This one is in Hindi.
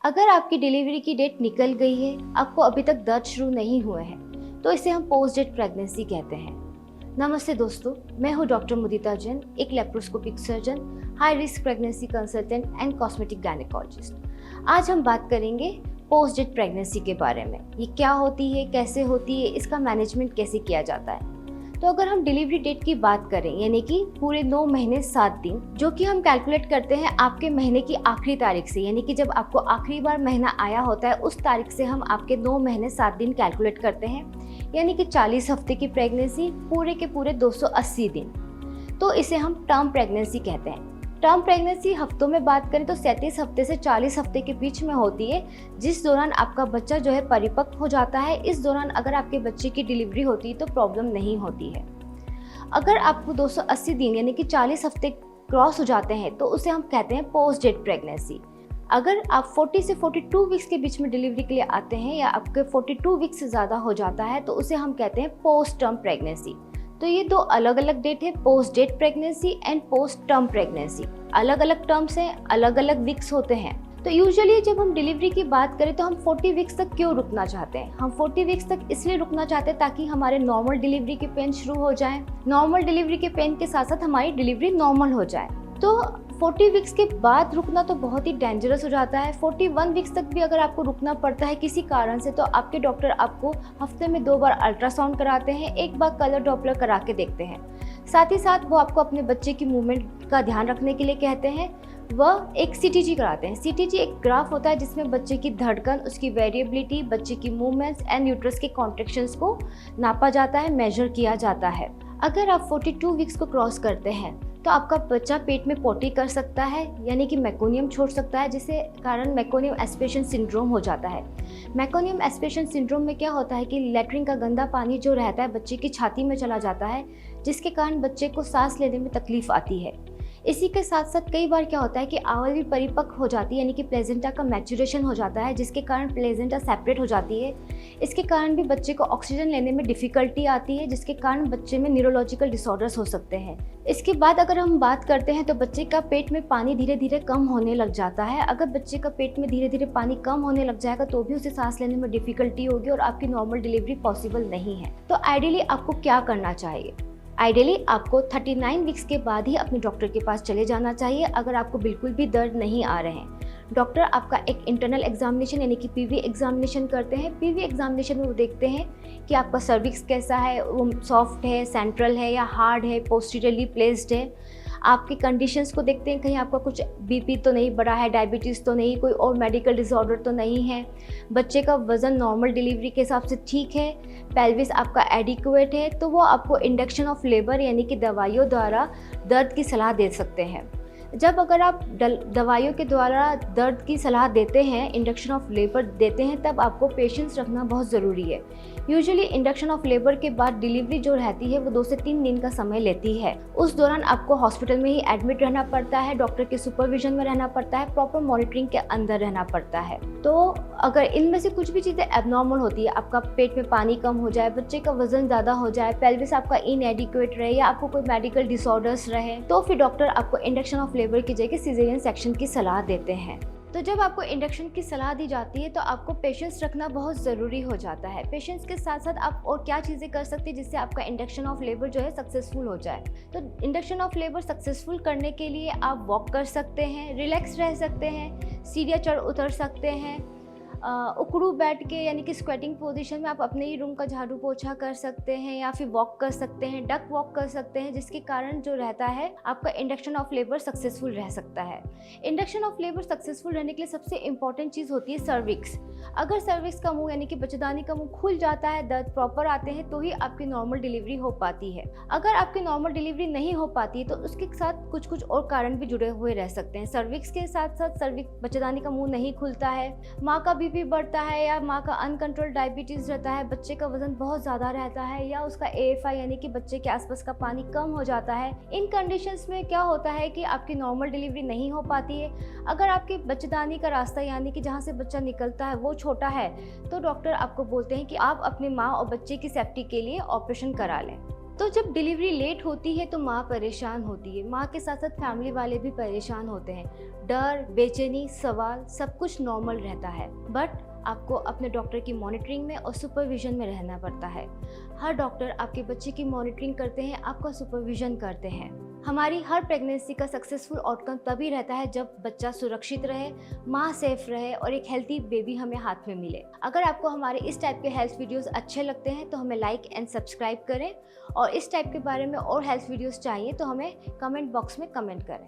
अगर आपकी डिलीवरी की डेट निकल गई है, आपको अभी तक दर्द शुरू नहीं हुए हैं, तो इसे हम पोस्ट डेट प्रेगनेंसी कहते हैं। नमस्ते दोस्तों, मैं हूं डॉक्टर मुदिता जैन, एक laparoscopic surgeon, high risk pregnancy consultant and cosmetic gynaecologist. आज हम बात करेंगे पोस्ट डेट प्रेगनेंसी के बारे में। ये क्या होती है, कैसे होती है, इसका मैनेजमेंट कैसे किया जाता है। तो अगर हम डिलीवरी डेट की बात करें, यानी कि पूरे 9 महीने 7 दिन, जो कि हम कैलकुलेट करते हैं आपके महीने की आखिरी तारीख से, यानी कि जब आपको आखिरी बार महीना आया होता है उस तारीख से हम आपके 9 महीने 7 दिन कैलकुलेट करते हैं, यानी कि 40 हफ्ते की प्रेगनेंसी, पूरे के पूरे 280 दिन। तो इसे हम टर्म प्रेगनेंसी कहते हैं। टर्म प्रेगनेंसी हफ्तों में बात करें तो 37 हफ्ते से 40 हफ्ते के बीच में होती है, जिस दौरान आपका बच्चा जो है परिपक्व हो जाता है। इस दौरान अगर आपके बच्चे की डिलीवरी होती है तो प्रॉब्लम नहीं होती है। अगर आपको 280 दिन यानी कि 40 हफ्ते क्रॉस हो जाते हैं तो उसे हम कहते हैं पोस्ट डेट प्रेगनेंसी। अगर आप 40 से 42 वीक्स के बीच में डिलीवरी के लिए आते हैं या आपके 42 वीक्स से ज़्यादा हो जाता है तो उसे हम कहते हैं पोस्ट टर्म प्रेगनेंसी। तो ये दो अलग अलग डेट है, post date pregnancy and post term pregnancy. अलग अलग टर्म्स हैं, अलग अलग वीक्स होते हैं। तो यूजुअली जब हम डिलीवरी की बात करें तो हम 40 वीक्स तक क्यों रुकना चाहते हैं? हम 40 वीक्स तक इसलिए रुकना चाहते हैं ताकि हमारे नॉर्मल डिलीवरी के पेन शुरू हो जाएं। नॉर्मल डिलीवरी के पेन के साथ साथ हमारी डिलीवरी नॉर्मल हो जाए। तो 40 वीक्स के बाद रुकना तो बहुत ही डेंजरस हो जाता है। 41 वीक्स तक भी अगर आपको रुकना पड़ता है किसी कारण से, तो आपके डॉक्टर आपको हफ्ते में 2 बार अल्ट्रासाउंड कराते हैं, 1 बार कलर डॉपलर करा के देखते हैं। साथ ही साथ वो आपको अपने बच्चे की मूवमेंट का ध्यान रखने के लिए कहते हैं। वह एक सीटीजी कराते हैं। सीटीजी एक ग्राफ होता है जिसमें बच्चे की धड़कन, उसकी वेरिएबिलिटी, बच्चे की मूवमेंट्स एंड यूट्रस के कॉन्ट्रैक्शंस को नापा जाता है, मेजर किया जाता है। अगर आप 42 वीक्स को क्रॉस करते हैं तो आपका बच्चा पेट में पोटी कर सकता है, यानी कि मेकोनियम छोड़ सकता है, जिससे कारण मेकोनियम एस्पिरेशन सिंड्रोम हो जाता है। मेकोनियम एस्पिरेशन सिंड्रोम में क्या होता है कि लैट्रिन का गंदा पानी जो रहता है बच्चे की छाती में चला जाता है, जिसके कारण बच्चे को सांस लेने में तकलीफ आती है। इसी के साथ साथ कई बार क्या होता है कि आवल भी परिपक्व हो जाती है, यानी कि प्लेजेंटा का मैच्योरेशन हो जाता है, जिसके कारण प्लेजेंटा सेपरेट हो जाती है। इसके कारण भी बच्चे को ऑक्सीजन लेने में डिफ़िकल्टी आती है, जिसके कारण बच्चे में न्यूरोलॉजिकल डिसऑर्डर्स हो सकते हैं। इसके बाद अगर हम बात करते हैं तो बच्चे का पेट में पानी धीरे धीरे कम होने लग जाता है। अगर बच्चे का पेट में धीरे धीरे पानी कम होने लग जाएगा तो भी उसे सांस लेने में डिफ़िकल्टी होगी और आपकी नॉर्मल डिलीवरी पॉसिबल नहीं है। तो आइडियली आपको क्या करना चाहिए? आइडियली आपको 39 वीक्स के बाद ही अपने डॉक्टर के पास चले जाना चाहिए अगर आपको बिल्कुल भी दर्द नहीं आ रहे हैं। डॉक्टर आपका एक इंटरनल एग्जामिनेशन यानी कि पीवी एग्जामिनेशन करते हैं। पीवी एग्जामिनेशन में वो देखते हैं कि आपका सर्विक्स कैसा है, वो सॉफ्ट है, सेंट्रल है या हार्ड है, पोस्टीरियरली प्लेस्ड है। आपकी कंडीशंस को देखते हैं, कहीं आपका कुछ बीपी तो नहीं बढ़ा है, डायबिटीज़ तो नहीं, कोई और मेडिकल डिसऑर्डर तो नहीं है, बच्चे का वज़न नॉर्मल डिलीवरी के हिसाब से ठीक है, पेल्विस आपका एडिक्वेट है, तो वो आपको इंडक्शन ऑफ लेबर यानी कि दवाइयों द्वारा दर्द की सलाह दे सकते हैं। जब अगर आप दवाइयों के द्वारा दर्द की सलाह देते हैं, इंडक्शन ऑफ लेबर देते हैं, तब आपको पेशेंस रखना बहुत ज़रूरी है। यूजुअली इंडक्शन ऑफ लेबर के बाद डिलीवरी जो रहती है वो 2 से 3 दिन का समय लेती है। उस दौरान आपको हॉस्पिटल में ही एडमिट रहना पड़ता है, डॉक्टर के सुपरविजन में रहना पड़ता है, प्रॉपर मॉनिटरिंग के अंदर रहना पड़ता है। तो अगर इनमें से कुछ भी चीज़ें एबनॉर्मल होती है, आपका पेट में पानी कम हो जाए, बच्चे का वजन ज़्यादा हो जाए, पेल्विस आपका इनएडिक्वेट रहे या आपको कोई मेडिकल डिसऑर्डर्स रहे, तो फिर डॉक्टर आपको इंडक्शन ऑफ लेबर की जगह सिजेरियन सेक्शन की सलाह देते हैं। तो जब आपको इंडक्शन की सलाह दी जाती है तो आपको पेशेंस रखना बहुत ज़रूरी हो जाता है। पेशेंस के साथ साथ आप और क्या चीज़ें कर सकते हैं जिससे आपका इंडक्शन ऑफ लेबर जो है सक्सेसफुल हो जाए। तो इंडक्शन ऑफ लेबर सक्सेसफुल करने के लिए आप वॉक कर सकते हैं, रिलैक्स रह सकते हैं, सीढ़ियाँ चढ़ उतर सकते हैं, उकड़ू बैठ के यानी कि स्क्वेटिंग पोजीशन में आप अपने ही रूम का झाड़ू पोछा कर सकते हैं या फिर वॉक कर सकते हैं, डक वॉक कर सकते हैं, जिसके कारण जो रहता है आपका इंडक्शन ऑफ लेबर सक्सेसफुल रह सकता है। इंडक्शन ऑफ लेबर सक्सेसफुल रहने के लिए सबसे इंपॉर्टेंट चीज़ होती है सर्विक्स। अगर सर्विक्स का मुंह यानी कि बच्चेदानी का मुंह खुल जाता है, दर्द प्रॉपर आते हैं, तो ही आपकी नॉर्मल डिलीवरी हो पाती है। अगर आपकी नॉर्मल डिलीवरी नहीं हो पाती है तो उसके साथ कुछ कुछ और कारण भी जुड़े हुए रह सकते हैं। सर्विक्स के साथ साथ बच्चेदानी का मुंह नहीं खुलता है, माँ का बीपी बढ़ता है या माँ का अनकंट्रोल डायबिटीज़ रहता है, बच्चे का वजन बहुत ज़्यादा रहता है या उसका AFI यानी कि बच्चे के आसपास का पानी कम हो जाता है। इन कंडीशंस में क्या होता है कि आपकी नॉर्मल डिलीवरी नहीं हो पाती है। अगर आपकी बच्चेदानी का रास्ता यानी कि जहाँ से बच्चा निकलता है वो छोटा है तो डॉक्टर आपको बोलते हैं कि आप अपनी माँ और बच्चे की सेफ्टी के लिए ऑपरेशन करा लें। तो जब डिलीवरी लेट होती है तो माँ परेशान होती है, माँ के साथ साथ फैमिली वाले भी परेशान होते हैं। डर, बेचैनी, सवाल सब कुछ नॉर्मल रहता है, बट आपको अपने डॉक्टर की मॉनिटरिंग में और सुपरविजन में रहना पड़ता है। हर डॉक्टर आपके बच्चे की मॉनिटरिंग करते हैं, आपका सुपरविजन करते हैं। हमारी हर प्रेगनेंसी का सक्सेसफुल आउटकम तभी रहता है जब बच्चा सुरक्षित रहे, माँ सेफ रहे और एक हेल्थी बेबी हमें हाथ में मिले। अगर आपको हमारे इस टाइप के हेल्थ वीडियोस अच्छे लगते हैं तो हमें लाइक एंड सब्सक्राइब करें, और इस टाइप के बारे में और हेल्थ वीडियोस चाहिए तो हमें कमेंट बॉक्स में कमेंट करें।